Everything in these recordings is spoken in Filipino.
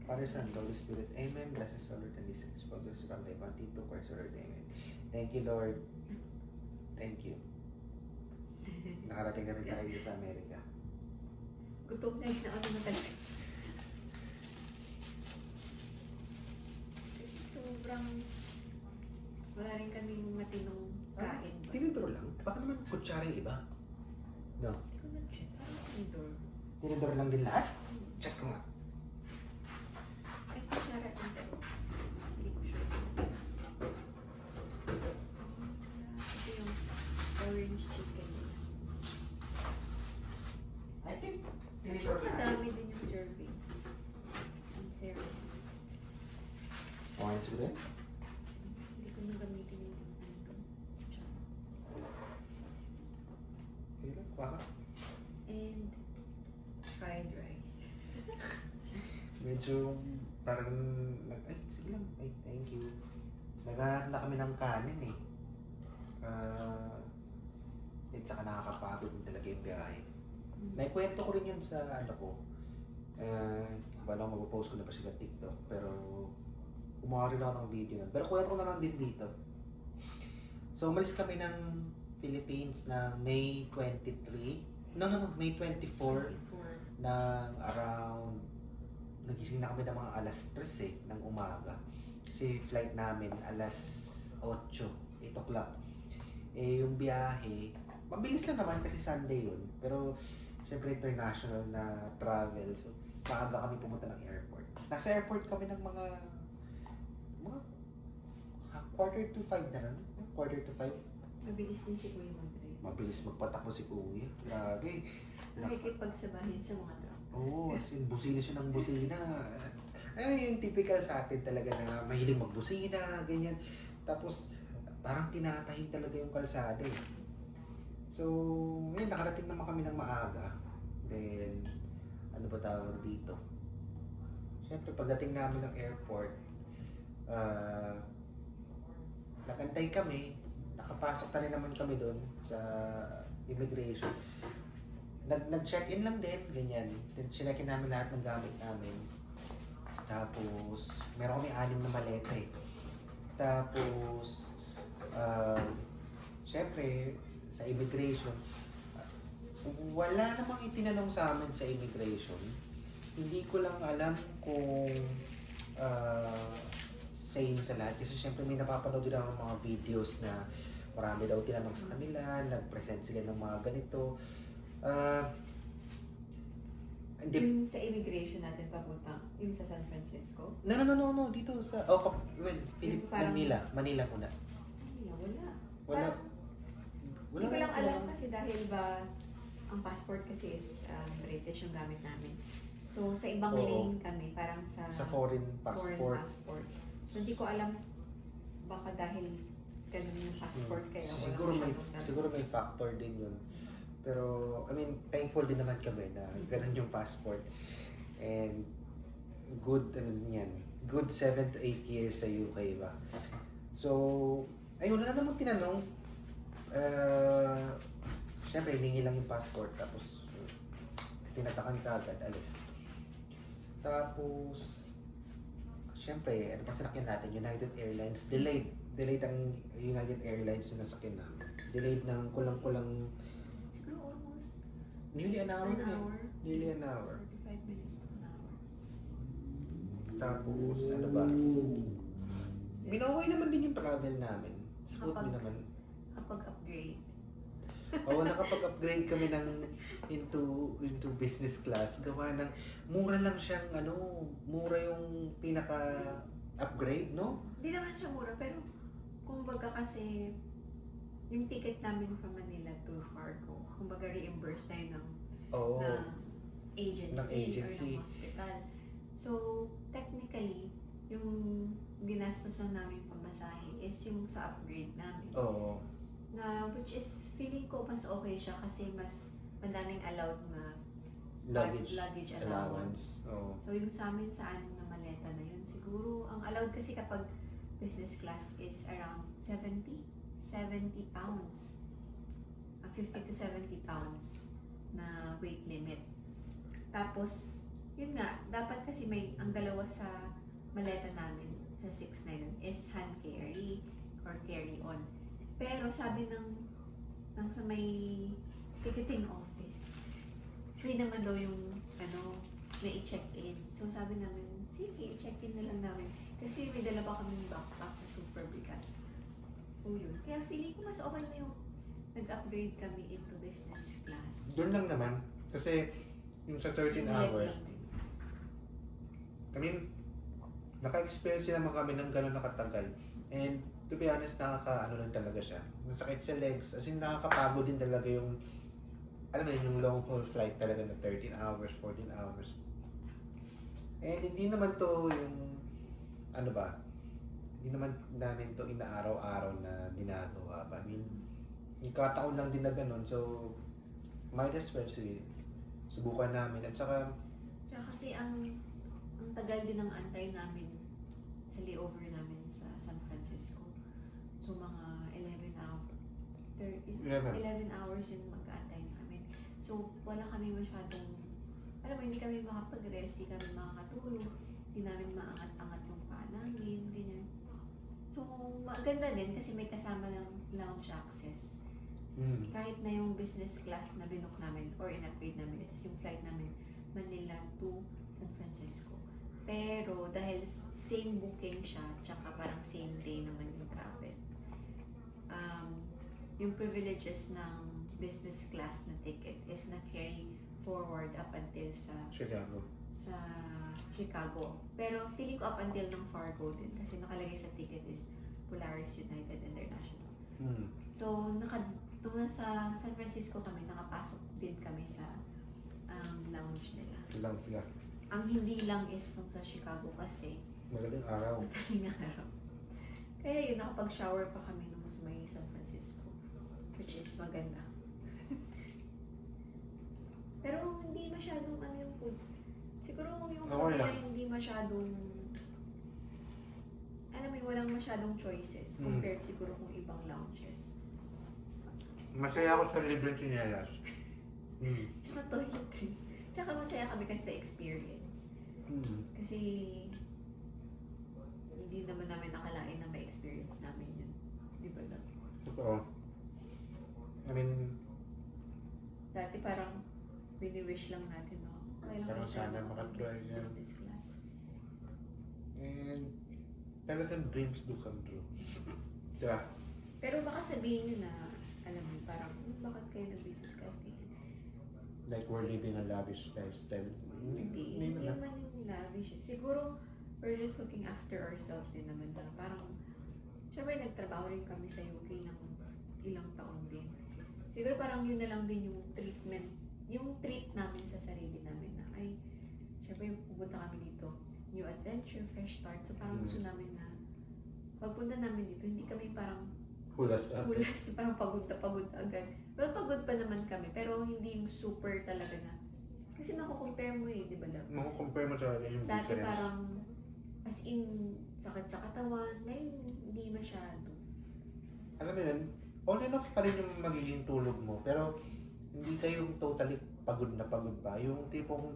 Father, Son, Holy Spirit. Amen. Bless us, O Lord, and this exposure sa kamay pantito, Christ, Lord. Amen. Thank you, Lord. Thank you. Nakarating na rin tayo dito sa Amerika. Gutom na yun ako na talaga. Kasi sobrang wala rin kaming matinong kain. Tinidor lang? Baka naman kutsara yung iba? No. Hindi ko na-check. Parang tinidor. Tinidor lang din lahat? Check ko nga. Ay, kutsara din pero hindi ko sure kung matigas. Ito yung orange chicken. I think Sure, tinidor lang. madami din yung servings. In fairness. Okay, siguro? Hindi ko nagamitin yung kutsara. Sige lang, kuha ka. And fried rice. Medyo parang, ay, sige lang. Ay, thank you. Naghahanap na kami ng kanin eh. At saka nakakapagod din talaga yung biyahe. Naikwento ko rin yun sa ano ko. Wala akong mag-post ko na pa siya sa TikTok. Pero gumawa rin ako ng video yun. Pero kwento ko na lang din dito. So umalis kami ng Philippines na May 23. No, May 24 ng around, nagising na kami ng mga alas 3 ng umaga. Kasi flight namin alas 8, 8 o'clock. Eh yung biyahe, mabilis lang naman kasi Sunday yun. Pero syempre international na travel. So maaga kami pumunta ng airport. Nasa airport kami ng mga quarter to 5 na lang. Quarter to 5. Mabilis din si Kuya Madre. Mabilis magpatakbo si Kuya. Grabe. Nakikipagsabahin sa mga tao. Oo, as in, busina siya ng busina. Ay, yung typical sa atin talaga na mahilig magbusina, ganyan. Tapos, parang tinatahi talaga yung kalsada eh. So, yun, nakarating naman kami ng maaga. Then, ano ba tawag dito? Siyempre, pagdating namin ng airport, nagantay kami, nakapasok na rin naman kami doon sa immigration. Nag-check-in lang din, ganyan. Then, sinekin namin lahat ng gamit namin. Tapos, meron kami 6 na maleta eh. Tapos, syempre, sa immigration, wala namang itinanong sa amin sa immigration. Hindi ko lang alam kung same sa lahat. Kasi syempre may napapanood din ako ng mga videos na marami daw tinanong sa kanila, nag-present sila ng mga ganito. Hindi. Yung sa immigration natin papunta, yung sa San Francisco? No. Dito sa, Parang- Manila muna. Wala. Wala. Hindi ko lang alam kasi dahil ba ang passport kasi is British yung gamit namin. So sa ibang Oo. lane kami, parang sa Foreign foreign passport. passport. So hindi ko alam baka dahil ganun yung passport kaya wala Siguro may factor din yun. Pero, I mean, thankful din naman kami na ganun yung passport. And, good 7 to 8 years sa UK ba. So, ayun, wala namang tinanong. Siyempre, hiningi lang yung passport, tapos tinatakan ka agad, alis. Tapos, siyempre, ano pa sinakyan natin? United Airlines, delayed ang United Airlines na nasakyan namin. Delayed ng kulang-kulang Siguro almost nearly an hour. 1 hour. Nearly an hour. 45 minutes to 1 hour. Tapos, ano ba? Minaway naman din yung travel namin. Smooth din naman. Kapag-upgrade. Oo, nakapag-upgrade kami into business class. Gawa ng, mura lang siyang, mura yung pinaka-upgrade, no? Hindi naman siya mura, pero kumbaga kasi yung ticket namin from Manila to Fargo, kumbaga reimbursed na yun Oo. ng agency or agency. ng hospital. So, technically, yung ginastos na namin pamasahe is yung sa upgrade namin. Oo. Na, which is, feeling ko mas okay siya kasi mas madaming allowed na luggage allowance. Oo. So, yung sa amin sa 6 na maleta na yun, siguro, ang allowed kasi kapag business class is around 70 pounds. 50 to 70 pounds na weight limit. Tapos, yun nga, dapat kasi ang dalawa sa maleta namin, sa 6 na yun, is hand carry or carry on. Pero sabi ng sa may ticketing office, free naman daw yung na i-check-in. So sabi namin, sige, check-in na lang namin. Kasi may dala pa kaming backpack na super bigat. So yun. Kaya feeling ko mas okay na yung nag-upgrade kami into business class. Doon lang naman. Kasi yung sa 13 Yung leg hours, lang din. I mean, naka-experience naman kami ng gano'n nakatagal. And to be honest, nakaka-ano lang talaga siya. Masakit sa legs. As in, nakakapagod din talaga yung, alam mo yun, yung long haul flight talaga na 13 hours, 14 hours. And hindi naman to yung, ano ba, hindi naman namin to inaaraw-araw na ginagawa. I mean, ikataon lang din na gano'n. So, might as well, sige, subukan namin. At saka, Tsaka kasi ang tagal din ng antay namin sa layover namin sa San Francisco. So mga 11 hours yung mag-aantay namin. So wala kami masyadong, alam mo, hindi kami makapag-rest, hindi kami makakatulog, hindi namin maangat-angat yung paa namin, ganyan. So maganda din kasi may kasama ng lounge access. Kahit na yung business class na binook namin or in-upgrade namin is yung flight namin Manila to San Francisco. Pero dahil same booking siya, tsaka parang same day naman yung travel, yung privileges ng business class na ticket is na-carry forward up until sa Chicago. Pero feeling ko up until ng Fargo din kasi nakalagay sa ticket is Polaris United International. So, nung nasa San Francisco kami, nakapasok din kami sa lounge nila. lang sila. Ang hindi lang is nung sa Chicago kasi Magaling araw. madaling araw. Kaya yun, nakapag-shower pa kami nung sa may San Francisco. Which is maganda. Pero hindi masyadong yung food. Siguro yung food nila hindi masyadong, alam mo, walang masyadong choices compared siguro kung ibang lounges. Masaya ako sa libreng chinelas. Tsaka toiletries. Tsaka masaya kami kasi sa experience. Kasi hindi naman namin nakalain na may experience namin yun. Di ba lang? Totoo. I mean, Dati parang wini-wish lang natin, no? Kailan Parang tayo sana makatry yan. business class. and talagang dreams do come true. Diba? Pero baka sabihin nyo na, alam mo, parang, bakit kayo nag-business class ganyan? Like we're living a lavish lifestyle. Hindi naman yung lavish. Siguro, we're just looking after ourselves din naman na parang, syempre nagtrabaho rin kami sa UK ng ilang taon din. Siguro parang yun na lang din yung treatment, yung treat namin sa sarili namin na, ay, syempre pupunta kami dito, new adventure, fresh start. So parang gusto namin na, pagpunta namin dito, hindi kami parang Hulas parang pagod na agad. Well, pagod pa naman kami, pero hindi yung super talaga na. Kasi makukompare mo di ba lang? Makukompare mo talaga yung Dati difference. parang, as in, sakit sa katawan, ngayon hindi masyado. Alam mo yun, on and off pa rin yung magiging tulog mo, pero hindi kayo totally pagod na pagod pa. Yung tipong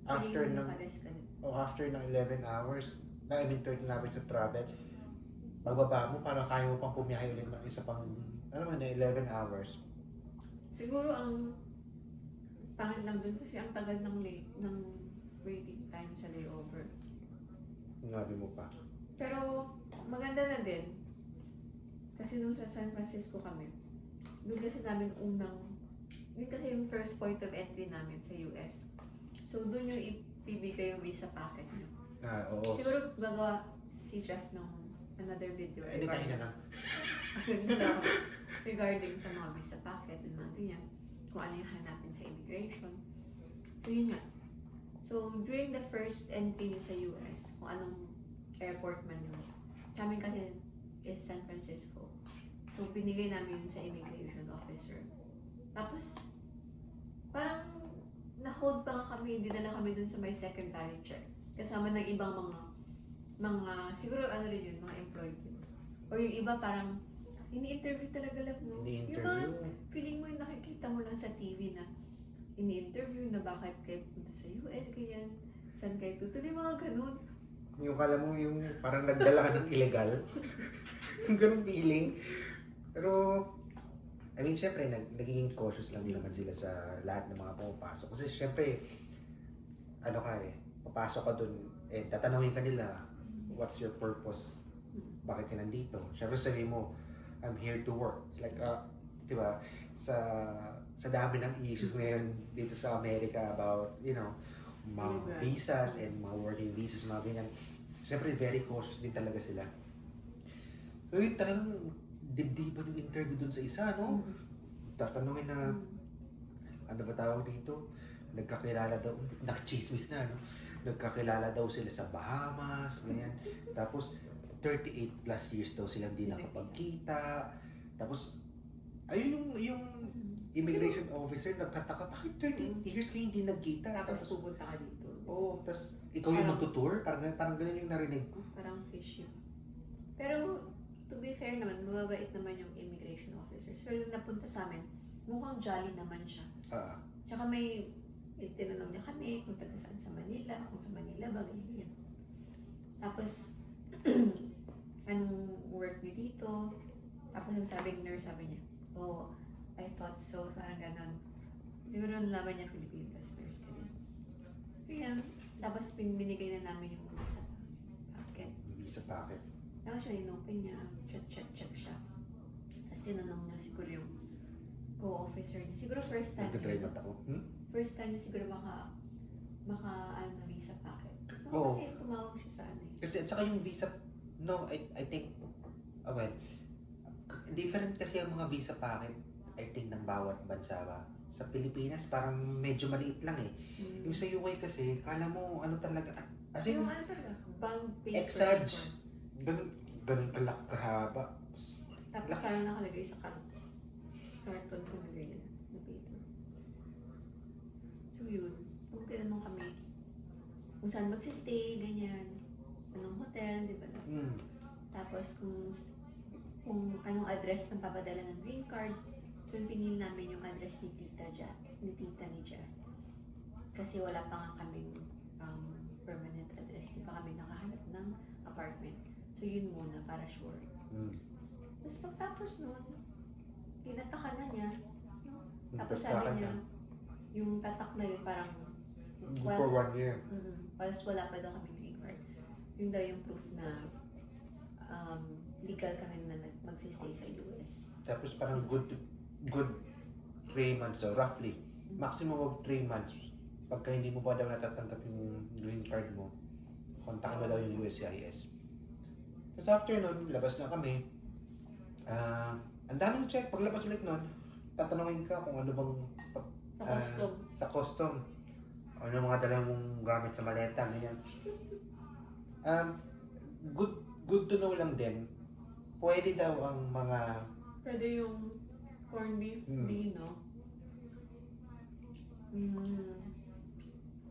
after Hindi ng nakares ka din. after ng 11 hours, I mean 13 hours of travel, magbaba mo para kaya mo pang pumiyahe ulit ng isa pang, alam mo na, 11 hours. Siguro ang pangit lang dun kasi ang tagal ng waiting time sa layover. Sinabi mo pa. Pero maganda na din. Kasi nung sa San Francisco kami, doon kasi namin yun kasi yung first point of entry namin sa US. So doon yung ibibigay yung visa packet nyo. Oo. Siguro gagawa si Jeff ng another video Tayo na lang. regarding sa mga visa packet and mga ganyan. Kung ano yung hanapin sa immigration. So yun nga. So during the first entry nyo sa US, kung anong airport man yun, sa amin kasi is San Francisco. So binigay namin yun sa immigration officer. Tapos parang na-hold pa nga kami, hindi na lang kami dun sa may secondary check. Kasama ng ibang mga siguro ano rin yun, mga employed yun. Or yung iba parang, ini-interview talaga lang, no? Yung mga Ini-interview. feeling mo yung nakikita mo lang sa TV na ini-interview na bakit kayo punta sa US, ganyan. Saan kayo tutuloy, mga ganun. Yung kala mo yung parang nagdala ka ng illegal. Yung ganung feeling. Pero, I mean, syempre, nagiging cautious lang din naman sila sa lahat ng mga pumapasok. Kasi syempre, ano ka papasok ka dun, tatanungin ka nila, what's your purpose? Bakit ka nandito? Syempre sabihin mo, I'm here to work. It's like, di ba, sa dami ng issues ngayon dito sa Amerika about, mga visas and mga working visas, mga ganyan. Siyempre, very cautious din talaga sila. So, yun talagang dibdiban yung interview dun sa isa, no? Tatanungin na, ano ba tawag dito? Nagkakilala daw, nakachismis na, no? Nagkakilala daw sila sa Bahamas, ganyan. Tapos, 38 plus years daw silang di nakapagkita. Tapos, ayun yung immigration officer nagtataka, bakit 38 years kayo hindi nagkita? Tapos pupunta ka dito. Oo, tapos ikaw yung magtutour? Parang ganun yung narinig ko. Parang fish yun. Pero, to be fair naman, mababait naman yung immigration officers. Pero yung napunta sa amin, mukhang jolly naman siya. Tsaka may, tinanong niya kami kung taga saan sa Manila, kung sa Manila ba, ganyan. Tapos, anong work niyo dito? Tapos yung nurse, sabi niya, oh, I thought so, parang ganon. Siguro nalaman niya Philippine nurse ka din. Kaya, tapos binigay na namin yung visa packet. Visa packet. Tapos siya, inopen niya, check siya. Tapos tinanong niya siguro yung co-officer niya. Siguro first time Nagdadrive ako. First time niya siguro maka na visa packet. Oo. Kasi tumawag siya sa ano. Kasi at saka yung visa, no, I think, well, different kasi ang mga visa packet, I think, ng bawat bansa ba. Sa Pilipinas, parang medyo maliit lang eh. Yung sa UK kasi, kala mo, ano talaga, as in, yung ano talaga, bank paper. exage. Ganun kahaba. Tapos parang nakalagay sa carton ko na ganyan, na paper. So yun, kung tinanong kami, kung saan magsistay, ganyan, anong hotel, di ba? Tapos kung anong address ng papadala ng green card. So, pinili namin yung address ni Tita ni Jeff. Kasi wala pa nga kaming permanent address. Hindi pa kami nakahanap ng apartment. So, yun muna para sure. Tapos pagtapos nun, tinataka na niya. Tapos sabi niya, yung tatak na yun parang for 1 year. Whilst wala pa daw kami green card. Yun daw yung proof na legal kami na magsistay sa US. Tapos parang good 3 months, so roughly. Maximum of 3 months. Pagka hindi mo pa daw natatanggap yung green card mo, kontakin mo daw yung USCIS. Tapos after nun, labas na kami. Ang daming check. Paglabas ulit nun, tatanungin ka kung ano bang sa custom. Ano mga dala mong gamit sa maleta, ganyan. Good to know lang din. Pwede daw ang mga... Pwede yung corned beef, no?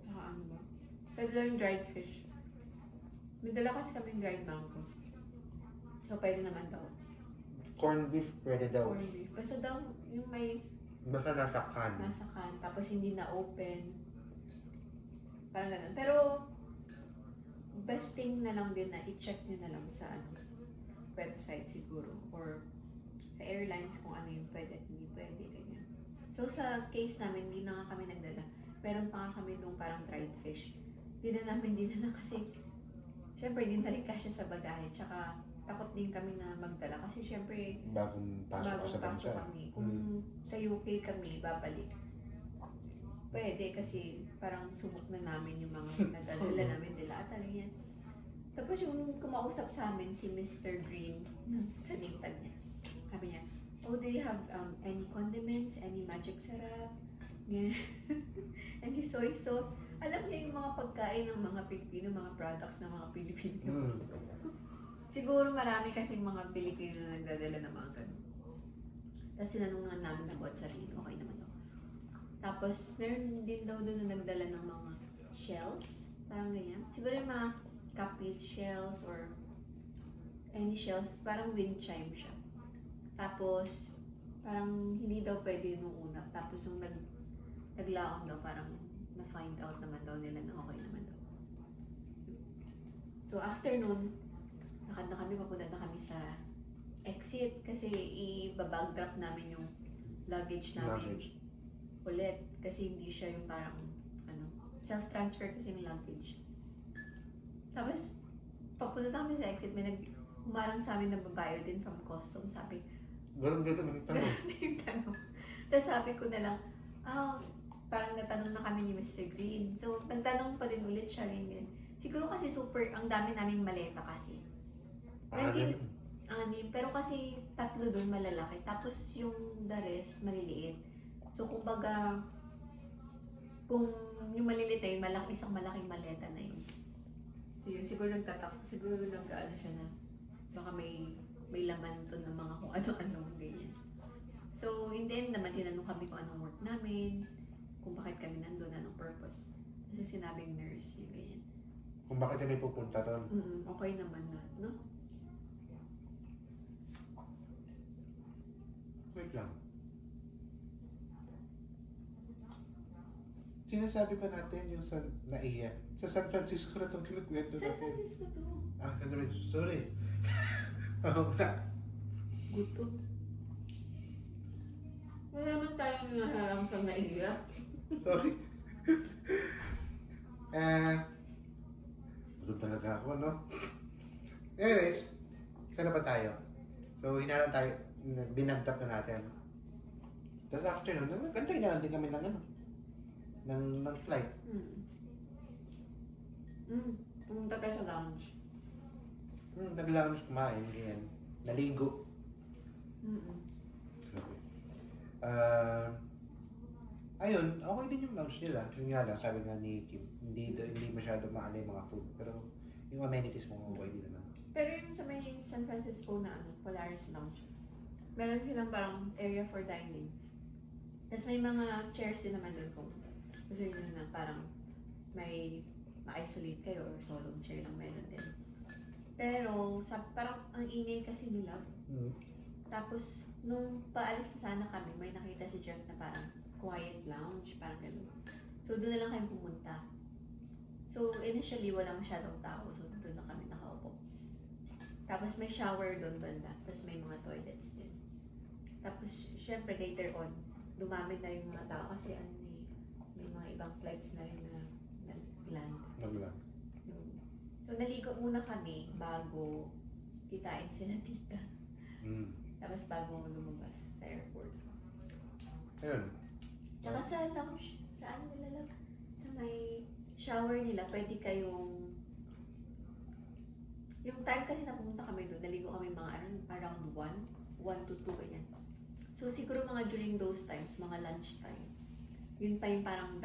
Saka ano ba? Pwede daw yung dried fish. May dala kasi kami dried mangoes. So, pwede naman daw. Corned beef, pwede daw. Corned beef. Basta daw yung may... Basta nasa can. Nasa can. Tapos hindi na open. Parang ganun. Pero, best thing na lang din na i-check nyo na lang sa website siguro or sa airlines kung ano yung pwede at hindi pwede, ganyan. So sa case namin, hindi na nga kami nagdala. Meron pa nga kami nung parang dried fish. Hindi na namin dinala kasi syempre hindi na rin kasya sa bagahe. Tsaka takot din kami na magdala kasi syempre bagong pasok kami. Kung sa UK kami babalik, pwede kasi parang sumok na namin yung mga nadadala namin nila at ganyan. Tapos yung kumausap sa amin si Mr. Green sa name tag niya. Sabi niya, oh, do you have any condiments, any magic syrup, any soy sauce? Alam niya yung mga pagkain ng mga Pilipino, mga products ng mga Pilipino. Siguro marami kasing mga Pilipino na nagdadala ng mga ganun. Tapos sinanungan namin about sa rin, okay naman daw. Tapos meron din daw doon na nagdala ng mga shells, parang ganyan. Siguro yung mga Capiz shells or any shells, parang wind chime siya. Tapos, parang hindi daw pwede nung una. Tapos, nung naglaon daw, parang na-find out naman daw nila na okay naman daw. So after nun, lakad na kami, papunta na kami sa exit kasi i-bag drop namin yung luggage namin ulit kasi hindi siya yung parang self-transfer kasi yung luggage. Tapos papunta na kami sa exit, may humarang sa amin na babae din from custom, sabi Ganun ng tanong. yung tanong. Tapos sabi ko na lang, parang natanong na kami ni Mr. Green. So, nagtanong pa din ulit siya, ganyan. Siguro kasi ang dami naming maleta kasi. Pero kasi 3 doon malalaki, tapos yung the rest maliliit. So, kumbaga, kung yung maliliit ay isang malaking maleta na yun. So, yun, siguro nag-ano siya na, baka may laman to ng mga kung ano-ano, ganyan. So, in the end naman, tinanong kami kung anong work namin, kung bakit kami nandun, anong purpose. Kasi sinabing nurse, yung ganyan. Kung bakit kami pupunta doon. Okay naman na, no? Wait lang. Sinasabi pa natin yung sa NAIA. Sa San Francisco na itong kinukwento San natin. Francisco to. San Francisco. Sorry. Oo nga. Gutom. Wala naman tayong naharang sa naiyak. Sorry. Gutom talaga ako, no? Anyways, saan na ba tayo? So, hinalang tayo, binagtap na natin. Tapos after nun, nagkantay na lang din kami ng flight. Pumunta tayo sa lounge. Nag-lounge kumain, ganyan. Naligo. Ayun, okay din yung lounge nila. Yung nga lang, sabi nga ni Kim, hindi masyado maano yung mga food. Pero yung amenities mo, okay din naman. Pero yung sa may San Francisco na Polaris Lounge, meron silang parang area for dining. Tapos may mga chairs din naman doon kung gusto nyo na parang may ma-isolate kayo or solo chair lang meron din. Pero parang ang ingay kasi nila. Tapos nung paalis na sana kami, may nakita si Jeff na parang quiet lounge, parang gano'n. So doon na lang kami pumunta. So initially wala masyadong tao, so doon na kami nakaupo. Tapos may shower doon banda, tapos may mga toilets din. Tapos syempre later on, dumami na yung mga tao kasi may mga ibang flights na rin na land. So naligo muna kami bago kitain sila tita. Tapos bago lumabas sa airport. Ayun. Tsaka sa lounge, saan nila lang? Sa may shower nila, pwede kayong... Yung time kasi na pumunta kami doon, naligo kami mga around 1 to 2 ganyan. So siguro mga during those times, mga lunch time, yun pa yung parang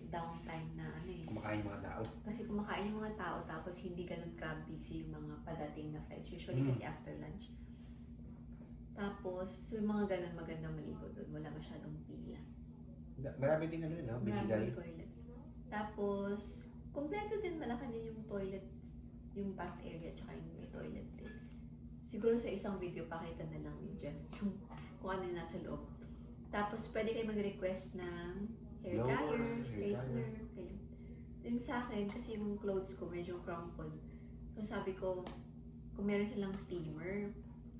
downtime na Kumakain yung mga tao. Kasi kumakain yung mga tao tapos hindi ganun ka-busy yung mga padating na flights. Usually kasi after lunch. Tapos, so yung mga ganun magandang maligo doon. Wala masyadong pila. Marami din no? Binigay. Maraming toilets. Tapos, kompleto din, malaki din yung toilet, yung bath area, tsaka yung may toilet din. Siguro sa isang video, pakita na lang ni Jeff yung kung ano yung nasa loob. Tapos, pwede kayo mag-request ng hair dryer, straightener, ganyan. Yung sa akin, kasi yung clothes ko medyo crumpled. So, sabi ko, kung meron silang steamer.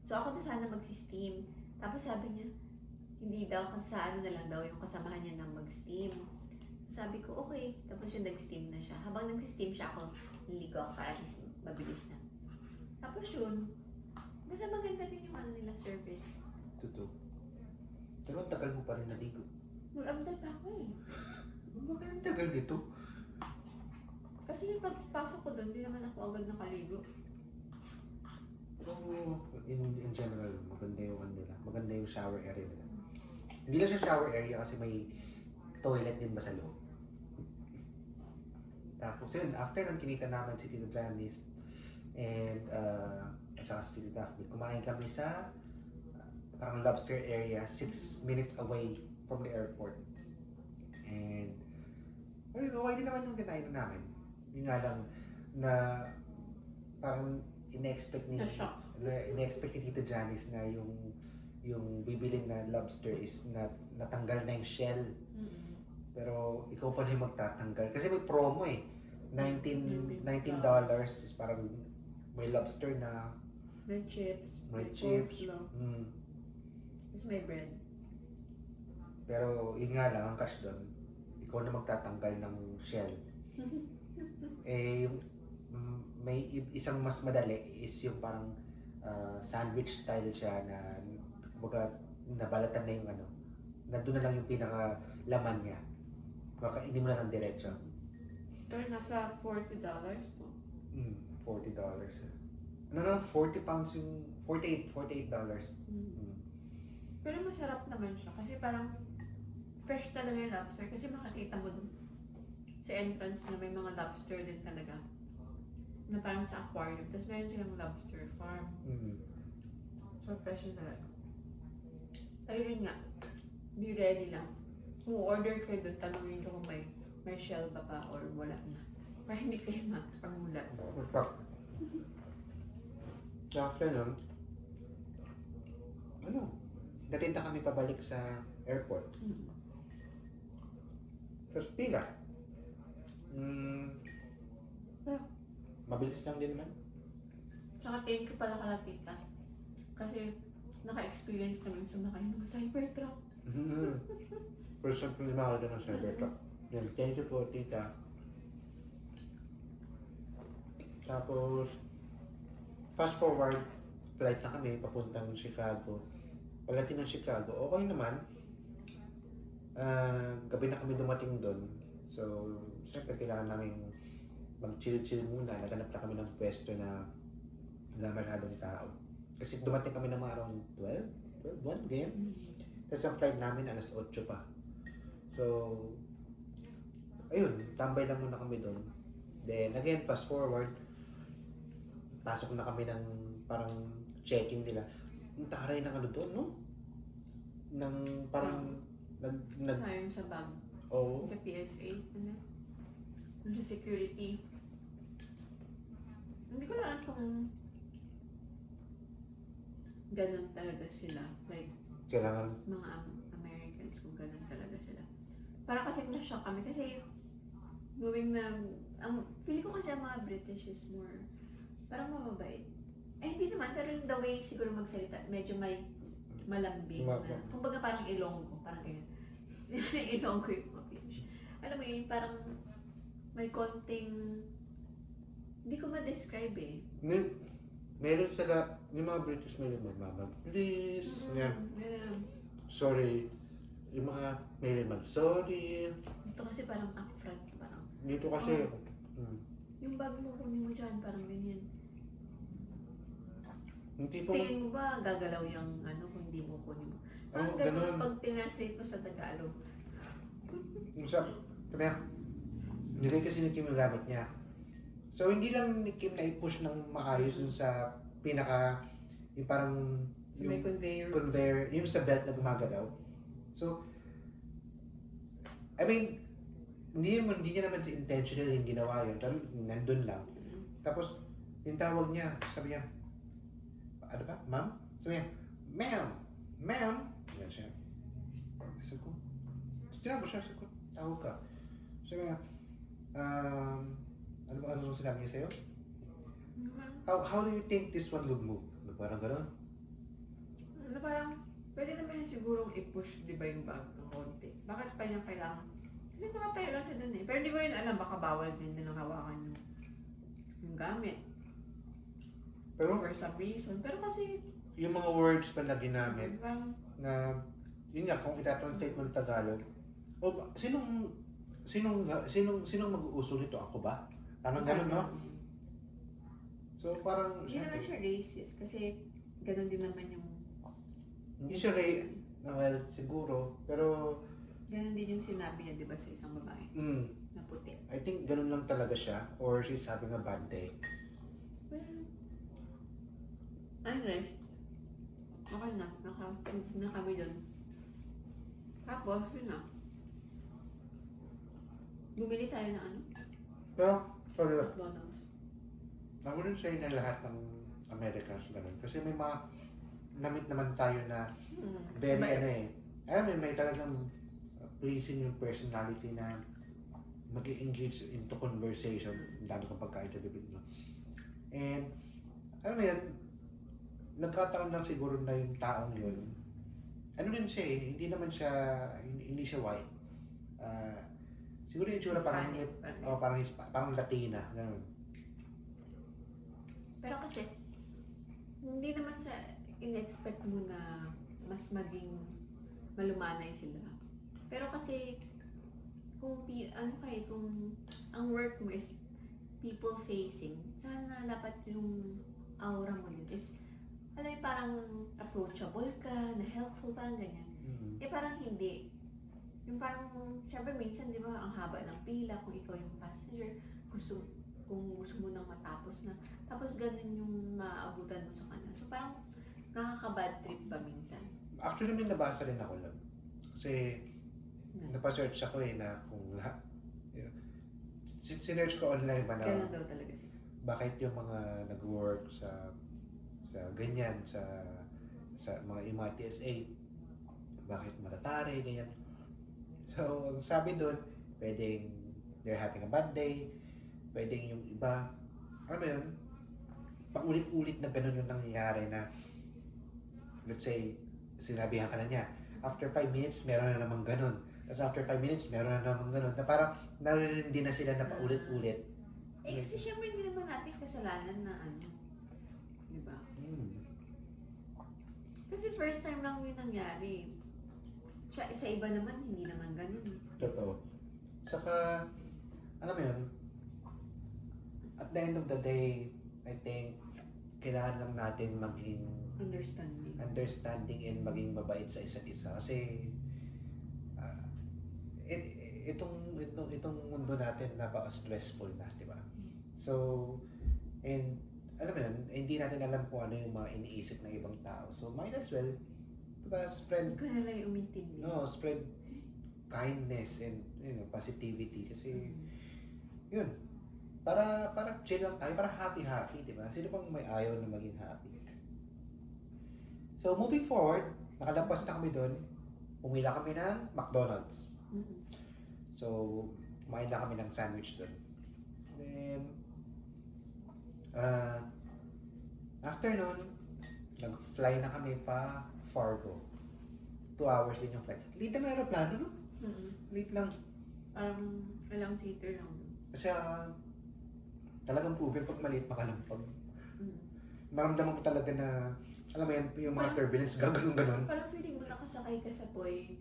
So, ako na sana magsi-steam. Tapos, sabi niya, hindi daw, kasi sa ano na lang daw, yung kasamahan niya na mag-steam. Sabi ko, okay. Tapos yung nag-steam na siya. Habang nag-steam siya, ako niligo ako para at least mabilis na. Tapos yun, basta maganda din yung ano nila service. Totoo. Pero ang tagal mo pa rin naligo. Mag-abdal pa ako eh. Bakit ang tagal nito? Kasi yung pagpasok ko doon, hindi naman ako agad nakaligo. Pero in general, maganda yung ano nila. Maganda yung shower area nila. Hindi lang siya shower area kasi may toilet din ba sa loob. Tapos yun, after nang kinita namin si Tito Janice and at saka si Tito Daphne, kumain kami sa parang lobster area 6 minutes away from the airport. And ayun, okay din naman yung kinain namin. Yun nga lang na parang in-expect ni Tito Janice na yung bibilin na lobster is natanggal na yung shell. Pero ikaw pa rin magtatanggal. Kasi may promo eh. $19 is parang may lobster na, May chips. may chips. coleslaw, Mm. Tapos may bread. Pero yun nga lang, ang cash doon, ikaw na magtatanggal ng shell. Eh, yung, may isang mas madali is yung parang sandwich style siya na kumbaga nabalatan na yung ano, na doon na lang yung pinaka laman niya. Baka hindi mo na lang diretso. Pero nasa $40 to. $40. Ano na, 40 pounds yung, $48. Pero masarap naman siya kasi parang fresh talaga yung lobster kasi makikita mo dun sa entrance na may mga lobster din talaga na parang sa aquarium. Tapos meron silang lobster farm. So fresh na talaga. Pero yun nga, be ready lang. Kung order kayo dun, tanongin nyo kung may shell ba pa or wala na. Para hindi kayo mapangulat. After nun, natinta kami pabalik sa airport. Tapos pila. Mabilis lang din naman. Tsaka thank you pala kala tita. Kasi naka-experience kami sumakay ng Cybertruck. First time ko lumakad ng Cybertruck. Yan, thank you po, tita. Tapos, fast forward, flight na kami papuntang Chicago. Pagdating ng Chicago, okay naman. Gabi na kami dumating doon. So, syempre kailangan namin mag-chill-chill muna. Naghanap na kami ng pwesto na wala masyadong tao. Kasi dumating kami ng mga around 1, ganyan. Tapos ang flight namin alas 8 pa. So, ayun, tambay lang muna kami doon. Then, again, fast forward, pasok na kami ng parang checking nila. Ang taray ng ano doon, no? Nang parang Sayang sa bag. oh, Sa PSA. Ano? Sa security. Hindi ko na alam kung ganun talaga sila. Like, kailangan, mga Americans kung ganun talaga sila. Para kasi na-shock kami kasi going na, feeling ko kasi ang mga British is more, parang mababait. Eh hindi naman, pero yung the way siguro magsalita, medyo may malambing na. Kumbaga parang Ilonggo, parang ganyan. Ilonggo yung mga British. Alam mo yun, parang may konting, hindi ko ma-describe eh. meron sila, yung mga British meron mag please, yan, Yeah. sorry. Yung mga meron sorry. Ito kasi parang upfront, parang, Dito kasi, yung bag mo, kunin mo dyan, parang ganyan. yung tipong, Tingin mo ba gagalaw yung ano kung hindi mo kunin mo? oh, Parang ganun. ganun pag tinranslate mo sa Tagalog. Yung sa, kaya, nilagay kasi ni Kim yung gamit niya. So, hindi lang ni Kim na i-push ng maayos dun sa pinaka, yung parang, So may conveyor. conveyor, yung sa belt na gumagalaw. So, I mean, hindi niya naman intentional yung ginawa yun, pero nandun lang. Tapos, yung tawag niya, sabi niya, ano ba, ma'am? Sabi niya, ma'am. Yan siya. Sabi ko, tinawag siya, sabi ko, tawag ka. Sabi niya, ano sinabi niya sa'yo? How do you think this one would move? Parang gano'n. Na parang, pwede naman yung sigurong i-push, di ba, yung bag ng konti. Bakit pa niya kailangan? Kasi nakatayo lang siya dun eh. Pero di ko rin alam, baka bawal din nilang hawakan yung gamit. Pero, For some reason. Pero kasi, yung mga words pa na ginamit, parang, na, yun nga, kung itatranslate mo ng Tagalog, sinong mag-uuso nito? Ako ba? Parang gano'n, no? So, parang, hindi naman siya racist kasi ganun din naman yung hindi siya well, siguro, pero, ganun din yung sinabi niya, di ba, sa isang babae na puti. I think ganun lang talaga siya, or she's having a bad day. Well, anyway, okay na, naka-move na kami dun. Tapos, yun na. Bumili tayo ng ano? Pero, sorry lang, McDonald's. I wouldn't say na lahat ng Americans ganun. Kasi may mga namit naman tayo na very Iba- ano eh. Alam mo, may talagang pleasing yung personality na mag-engage into conversation. Ang dami kong pagkain sa bibig mo. And, alam mo yan, nagkataon lang siguro na yung taong yun. Ano din siya eh, hindi siya white. Siguro yung itsura parang, Hispanic, parang Latina, gano'n. Pero kasi, hindi naman sa in-expect mo na mas maging malumanay sila. Pero kasi, kung ang work mo is people facing, sana dapat yung aura mo din is, alam mo, parang approachable ka, na helpful, parang ganyan. Eh parang hindi. Yung parang, syempre minsan, di ba, ang haba ng pila, kung ikaw yung passenger, kung gusto mo nang matapos na, tapos ganun yung maabutan mo sa kanya. So parang, nakaka-bad trip ba minsan? Actually, may nabasa rin ako lang. Kasi, napasearch ako na kung sinearch ko online ba na Ganun daw talaga siya. bakit yung mga nag-work sa ganyan, sa mga TSA, bakit matatari, ganyan. So, ang sabi doon, pwedeng they're having a bad day, pwedeng yung iba, alam mo yun, paulit-ulit na ganun yung nangyayari na, let's say, sinabihan ka na niya, after 5 minutes, meron na namang ganun. Tapos after 5 minutes, meron na namang ganun. Na parang naririnig na sila na paulit-ulit. Kasi syempre hindi naman natin kasalanan na di ba? Kasi first time lang yun nangyari. Sa iba naman, hindi naman ganun. Totoo. Saka, alam mo yun, at the end of the day, I think, kailangan lang natin maging understanding and maging mabait sa isa't isa. Kasi, itong mundo natin napaka-stressful na, di ba? So, and alam mo yun, hindi natin alam kung ano yung mga iniisip ng ibang tao. So, might as well, diba, Hindi ko na lang yung umintindi. spread kindness and, positivity. Kasi, yun, para chill lang tayo, para happy-happy, di ba? Sino bang may ayaw na maging happy? So, moving forward, nakalampas na kami doon, umila kami ng McDonald's. So, kumain na kami ng sandwich doon. Then, after nun, nag-fly na kami pa Fargo. 2 hours din yung flight. Late na aeroplano, no? Late lang. Parang alang seater lang. Kasi talagang proven pag maliit makalampag. Maramdaman mo talaga na, alam mo yan, yung mga turbulence, gano'n. Parang feeling mo nakasakay ka sa toy,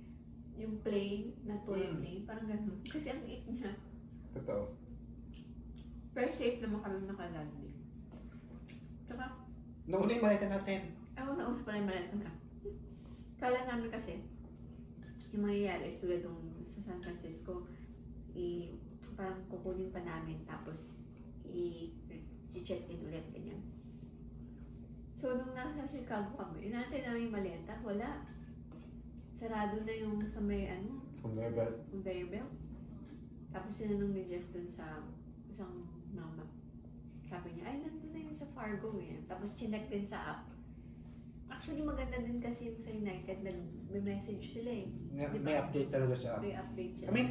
yung plane, na toy plane, parang gano'n. Kasi ang liit niya. Totoo. Very safe naman kami nakalanding. Tsaka, Nauna yung malita natin. nauna pa yung maleta na. Kala namin kasi, yung mangyayari is tulad nung sa San Francisco, parang kukunin pa namin, tapos i-check in ulit, ganyan. So, nung nasa Chicago kami, inaantay namin yung maleta, wala. Sarado na yung sa may conveyor belt. Tapos sinanong ni Jeff dun sa isang mama. Sabi niya, ay, nandun na yung sa Fargo eh. Tapos chinek din sa app. Actually, maganda din kasi yung sa United, may message sila eh. May update talaga sa app. May update sila. I mean,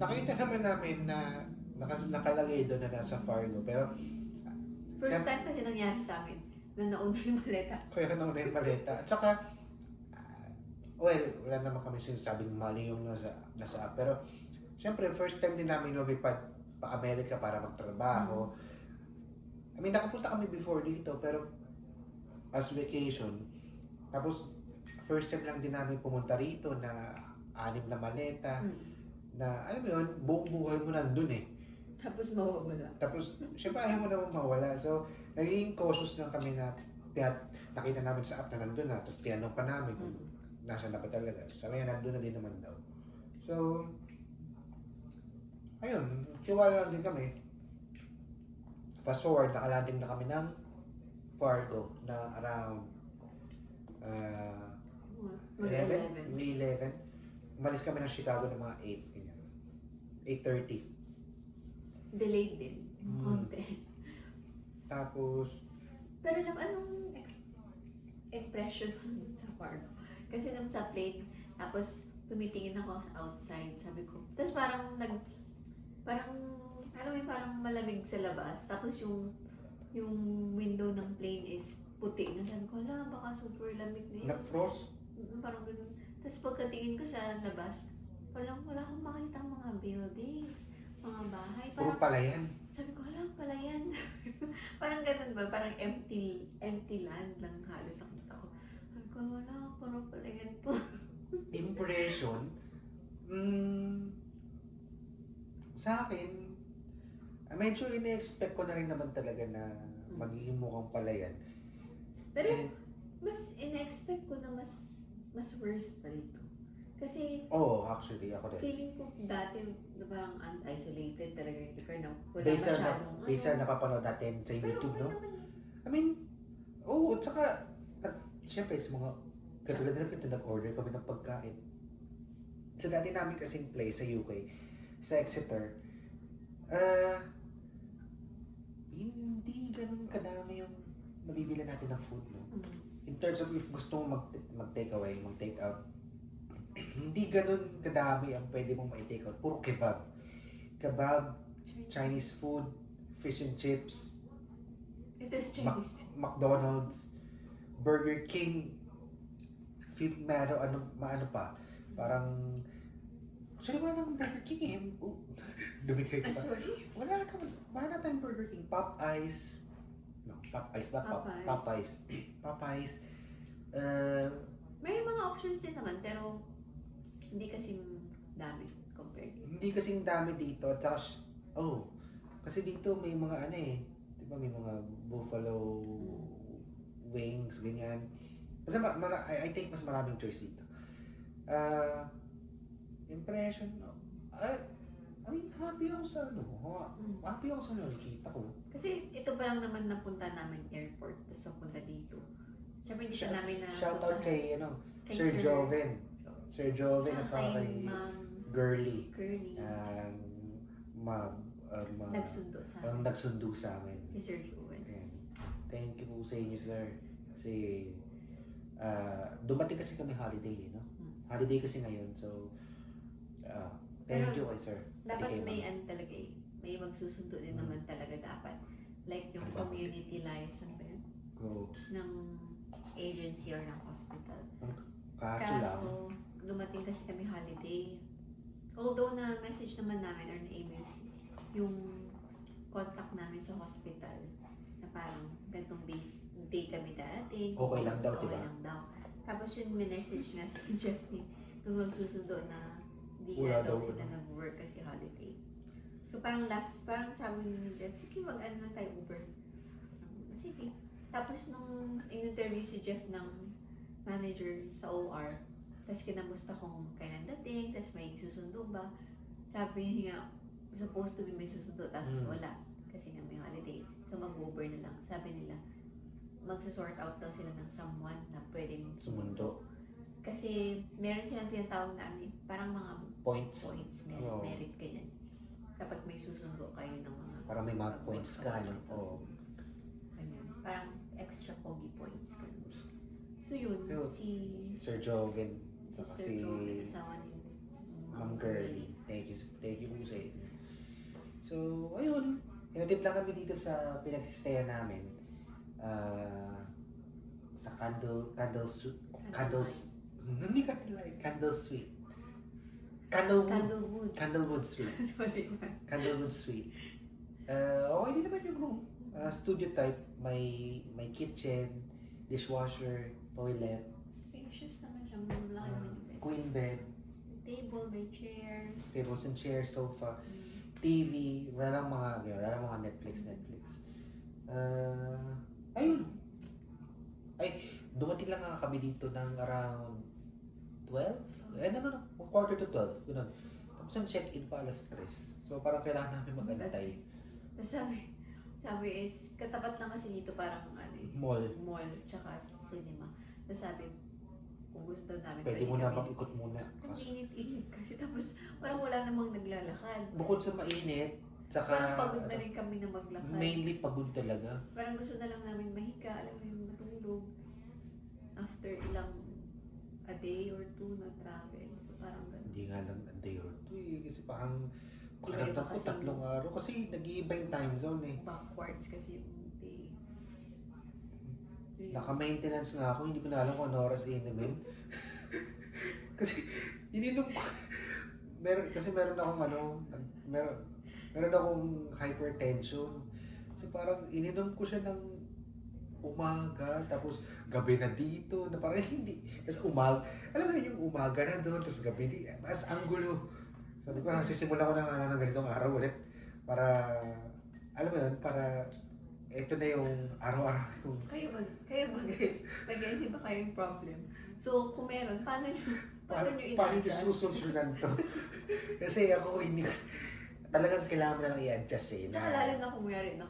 nakita naman namin na nakalagay doon na nasa Fargo. Pero, First time kasi nangyari sa amin, na nauna yung maleta. kaya nauna yung maleta. At saka, well, wala naman kami sinasabing mali yung nasa app. Pero, syempre, first time din namin lumipad pa Amerika para magtrabaho. I mean, nakapunta kami before dito, pero as vacation. Tapos, first time lang din namin pumunta rito na 6 na maleta. Na, alam mo yun, buong buhay mo nandun eh. Tapos mawawala. Tapos, syempre ayaw mo naman mawala. So, naging cautious lang kami na nakita namin sa app na nandun na. Tapos tinanong pa namin kung nasa na ba talaga. Sabi nga, nandun na din naman daw. So, ayun, tiwala lang din kami. Fast forward, nakalanding na kami ng Fargo na around 11. Umalis kami ng Chicago ng mga 8. Ganyan. 8:30. Delayed din. Konti. Tapos, Pero anong impression mo sa Fargo? Kasi nung sa plane, tapos tumitingin ako sa outside, sabi ko. Tapos parang, alam mo yun, parang malamig sa labas. Tapos yung window ng plane is puti na. Sabi ko, ala, baka super lamig na yun. Nag-frost? Parang ganun. Tapos pagkatingin ko sa labas, wala akong makita mga buildings, mga bahay. Puro Parang, pala yan. sabi ko, hala, pala yan. Parang ganun ba? Parang empty land lang halos ang kita ko. Sabi ko, wala, parang pala yan po. Impression? Sa akin, medyo ina-expect ko na rin naman talaga na magiging mukhang pala yan. Pero Eh, mas ina-expect ko na mas worse pa dito. Kasi actually, ako rin. feeling ko dati na parang isolated talaga yung lugar na wala Based masyadong sa napapanood natin sa Pero YouTube, okay no? naman eh. I mean, at saka, syempre, sa mga, katulad na ito, nag-order kami ng pagkain. Sa dati namin kasing place sa UK, sa Exeter, hindi ganun kadami yung nabibili natin ng food, no? In terms of if gusto mong mag-take away, mag-take out, hindi ganun kadami ang pwede mong ma-take out. Puro kebab. Kebab, Chinese food, fish and chips, Ito is Chinese. McDonald's, Burger King, ano pa, parang, actually wala nang Burger King eh. Dumikay Ay, ka pa. sorry. Wala na tayong Burger King. Popeyes. No, Popeyes. Popeyes. Popeyes. May mga options din naman, pero hindi kasing dami compared. Hindi kasing dami dito. At saka, kasi dito may mga di ba may mga buffalo wings, ganyan. Kasi I think mas maraming choice dito. Impression, I mean, happy ako sa happy ako sa nakikita ko. Kasi ito pa lang naman napunta namin airport, tapos napunta dito. Siyempre hindi pa namin na Shout out kay kay Sir Joven. Sir Joven at Tsaka saka kay kay Ma'am Girly. Curly. Nagsundo sa Ang amin. nagsundo sa amin. Si Sir Joven. Ayan. Thank you po sa inyo, sir. Kasi dumating kasi kami holiday, no? Holiday kasi ngayon, so thank you kay sir. Dapat Kay may ma'am. talaga eh. May magsusundo din naman talaga dapat. Like yung Ano ba? community liaison ba yun? Oo. Ng agency or ng hospital. Kaso lang, Dumating kasi kami holiday. Although na-message naman namin or na-email yung contact namin sa hospital na parang gantong day kami darating. Okay lang daw, Okay diba? lang daw. Tapos yung message na si Jeff nung magsusundo na di Wala na daw daw, sila nag-work kasi holiday. So parang sabi ni Jeff, sige mag-ano na tayo Uber. Sige. Tapos nung in-interview si Jeff ng manager sa OR, tapos kinamusta kung kailan dating, tapos may susundo ba. Sabi niya, supposed to be may susundo, tapos wala. Kasi nga may holiday. So mag-Uber na lang. Sabi nila, magsusort out daw sila ng someone na pwedeng sumundo. Kasi meron silang tinatawag na parang mga Points. Oo. merit ganyan. Kapag may susundo kayo ng mga Parang may mga points ka, no? Oo. Ganyan. Parang extra pogi points. Ganun. So yun, Yun. si Sir Joven. Sir Saka si Joel, asawa ni Ma'am Girlie. Thank you po sa inyo. So, ayun. Inatid lang kami dito sa pinagsistayan namin. Sa Candle Suite. Candlewood Suite. Candlewood Suite. Okay din naman yung room. Studio type. May kitchen, dishwasher, toilet, Spacious naman siya. Malaki naman yung bed. queen bed, Table, may chairs. tables and chairs, sofa, TV, wala lang mga Netflix. Ayun. Dumating lang kami dito ng around 12? Quarter to 12. Ganun. Tapos ang check-in pa alas 3. So parang kailangan namin mag-antay. Tapos sabi is, katapat lang kasi dito parang Mall. tsaka cinema. Tapos sabi, kung gusto daw namin, Pwede mo na mag-ikot muna. Ang init-init kasi tapos parang wala namang naglalakad. Bukod sa mainit, saka Parang pagod na rin kami na maglakad. mainly pagod talaga. Parang gusto na lang namin mahiga, alam mo yung matulog. After ilang a day or two na travel. So parang ganun. Hindi nga lang a day or two eh. Kasi parang Iba-iba pakiramdam ko kasi 3 araw. Kasi nag-iiba yung time zone eh. Backwards kasi yung day. Yun yung- Naka-maintenance nga ako, hindi ko na alam kung ano oras inumin. Kasi ininom ko. Meron akong meron akong hypertension. So parang ininom ko siya ng umaga, tapos gabi na dito, na parang hindi. Tapos alam mo yun, yung umaga na doon, tapos gabi di, as ang gulo. Sabi ko, sisimula ko ng ganitong araw ulit. Para, alam mo yun, para ito na yung araw-araw yung Kayo ba guys? Mag-end ba kayong problem? So, kung meron, paano nyo paano i-adjust? susunod to? Kasi ako hindi talagang kailangan mo na lang i-adjust eh. Tsaka lalo na kung mayroon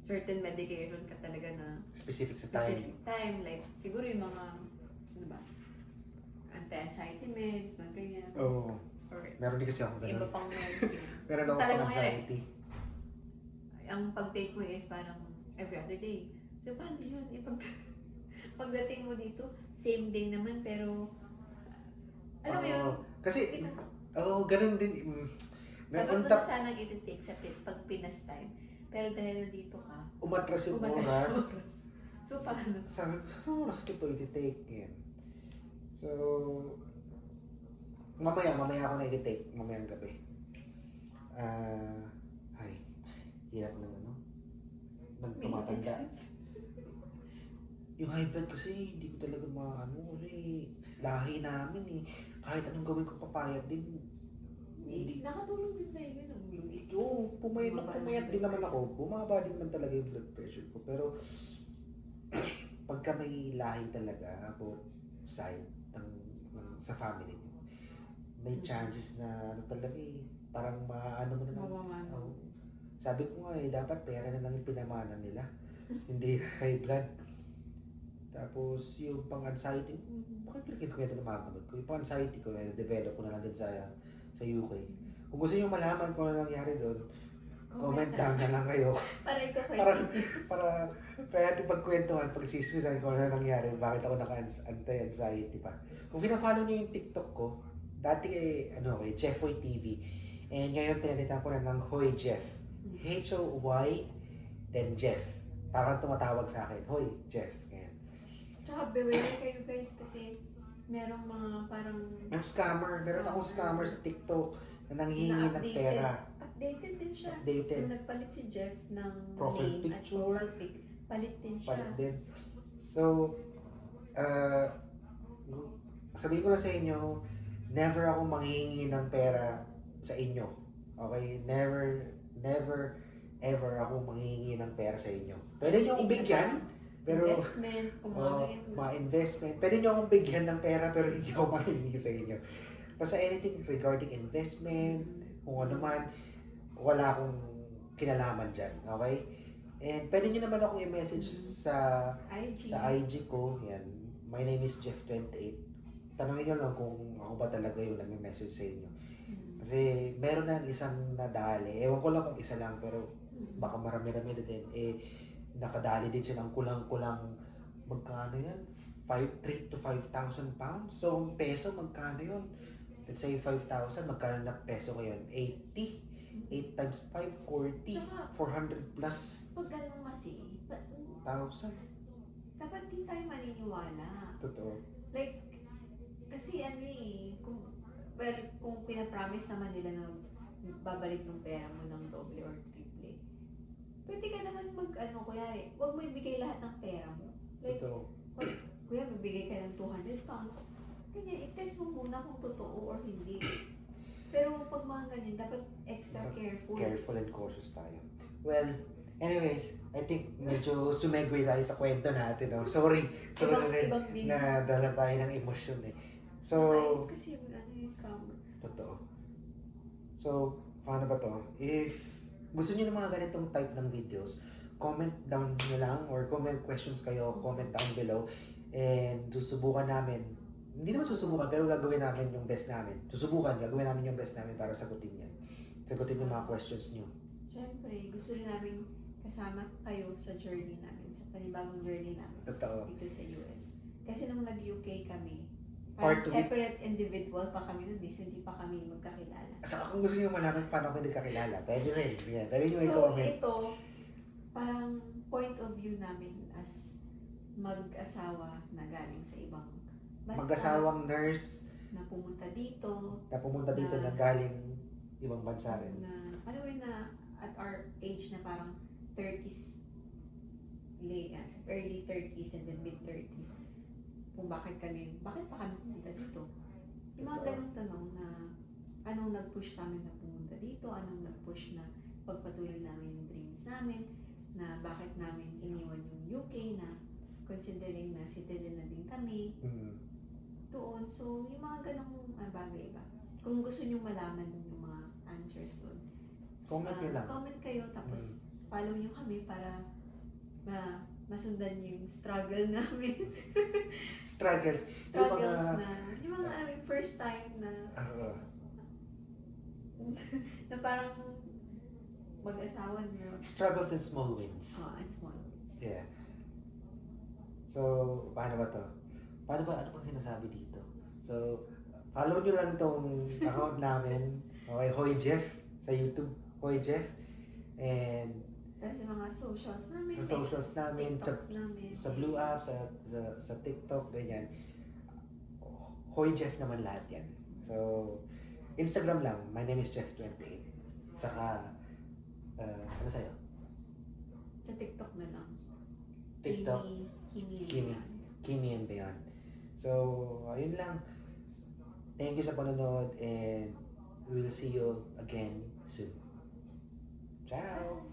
certain medication ka talaga na Specific sa time. specific time. Like, siguro yung mga, ano ba, anti-anxiety meds, mga ganyan. Oo. Or Meron din kasi ako iba ganun. pang meds. ganyan. Meron ako Talagang pang anxiety. Ang pag-take mo is parang every other day. So, paano yun? Pagdating mo dito, same day naman, pero, alam mo yun? Oo. Kasi, ganun din. Dapat Meron mo na sanang i-take sa pag Pinas time. Pero dahil nandito ka, umatras yung umatras oras. yung oras. So, paano? Sabi ko, sa oras ko ito i-take yan. So, mamaya ako na i-take. Mamayang gabi. Ay, hirap ng ano. Tumatanda. Yung high blood kasi, hindi ko talaga kasi lahi namin eh. Kahit anong gawin ko, papayat din. Hindi. Nakatulong din sa'yo yun ang glutamate. Oo, pumayat din naman ako. Bumaba din naman talaga yung blood pressure ko. Pero, pagka may lahi talaga, both side sa family niyo, may chances na ano talaga eh, parang maano mo naman. Mamamano. Oo. Sabi ko nga eh, dapat pera na lang yung pinamanan nila. Hindi high blood. Tapos yung pang-anxiety, bakit kwento ng mga gamot ko? Yung pang-anxiety ko, develop ko na lang din sa UK. Kung gusto nyo malaman kung ano nangyari doon, comment down na lang kayo. Para ikaw para pwede pagkwentuhan, pag-sismisan kung ano nangyari, bakit ako naka-anti-anxiety pa. Kung pina-follow nyo yung TikTok ko, dati Jeffoy TV. And ngayon pinalitan ko na ng Hoy Jeff. H-O-Y, then Jeff. Parang tumatawag sa akin, Hoy Jeff. Ganyan. Tsaka beware kayo guys kasi merong mga parang Yung scammer, meron akong scammer sa TikTok na nanghihingi ng pera. Updated din siya. Updated. Nung nagpalit si Jeff ng Profile name picture. at profile pic, palit din siya. Palit din. So, sabihin ko lang sa inyo, never ako manghihingi ng pera sa inyo. Okay? Never, ever ako manghihingi ng pera sa inyo. Pwede nyo akong bigyan, pero Investment, kung mga ganyan. mga investment. Pwede nyo akong bigyan ng pera, pero hindi ako manghihingi sa inyo. Basta anything regarding investment, kung ano man, wala akong kinalaman dyan. Okay? And pwede nyo naman akong i-message sa IG ko. Yan. My name is Jeff28. Tanungin nyo lang kung ako ba talaga yung nag-message sa inyo. Kasi meron na isang nadali. Ewan ko lang kung isa lang, pero baka marami-rami na din. Nakadali din siya ng kulang-kulang, magkano yan? 3 to 5,000 pounds. So, ang peso, magkano yun? Let's say 5,000, magkano na peso ngayon? 80. 8 times 5, 40. Tsaka, 400 plus pag ganun kasi, 1,000. dapat di tayo maniniwala. Totoo. Like, kasi kung pinapromise naman nila na babalik yung pera mo ng doble or triple, pwede ka naman kuya, huwag mo ibigay lahat ng pera mo. Like, Totoo. kuya, bibigay ka ng 200 pounds. Ganyan, i-test mo muna kung totoo or hindi. Pero pag mga ganyan, dapat extra careful. Careful and cautious tayo. Well, anyways, I think medyo sumegway tayo sa kwento natin. No? Sorry. Ibang din. Na dala tayo ng emosyon eh. So, Ayos kasi yung scammer. totoo. So, paano ba to? If gusto niyo ng mga ganitong type ng videos, comment down nyo lang or comment questions kayo, comment down below. And susubukan namin, hindi naman susubukan, pero gagawin namin yung best namin. Gagawin namin yung best namin para sagutin yan. Sagutin yung mga questions niyo. Siyempre, gusto rin namin kasama kayo sa journey namin, sa panibagong journey namin Totoo. dito sa US. Kasi nung nag-UK kami, Part Parang 2. separate individual pa kami nun, so hindi pa kami magkakilala. Saka kung gusto nyo malaman paano kami nagkakilala, pwede rin. Yan. Pwede nyo So, i-comment. ito, parang point of view namin as mag-asawa na galing sa ibang bansa. Mag-asawang nurse Na pumunta dito. na pumunta dito na Na- galing ibang bansa rin. Na, alam mo yun na at our age na parang 30s, early 30s and then mid 30s. Kung bakit pa kami pumunta dito. Yung mga Totoo. ganong tanong na anong nag-push sa amin na pumunta dito, anong nag-push na pagpatuloy namin yung dreams namin, na bakit namin iniwan yung UK na considering na citizen na din kami doon. So, yung mga ganong bagay ba? Kung gusto nyo malaman yung mga answers doon, Comment nyo lang. comment kayo tapos follow nyo kami para masundan yung struggle namin. Struggles. Struggles mga- na, yung mga first time na Oo. na parang mag-asawa na Struggles and small wins. and small wins. Yeah. So, paano ba to? Ano bang sinasabi dito? So, follow nyo lang tong account namin. Okay, Hoy Jeff sa YouTube. Hoy Jeff. And Tapos yung mga socials namin, sa socials namin, TikToks namin, sa Blue App, sa TikTok, ganyan. Hoy Jeff naman lahat yan. So, Instagram lang. My name is Jeff28. Tsaka, ano sa'yo? sa TikTok na lang. TikTok, Kimi and Kimi. Beyond. Kimi and Beyond. So, ayun lang. Thank you sa panonood and we will see you again soon. Ciao!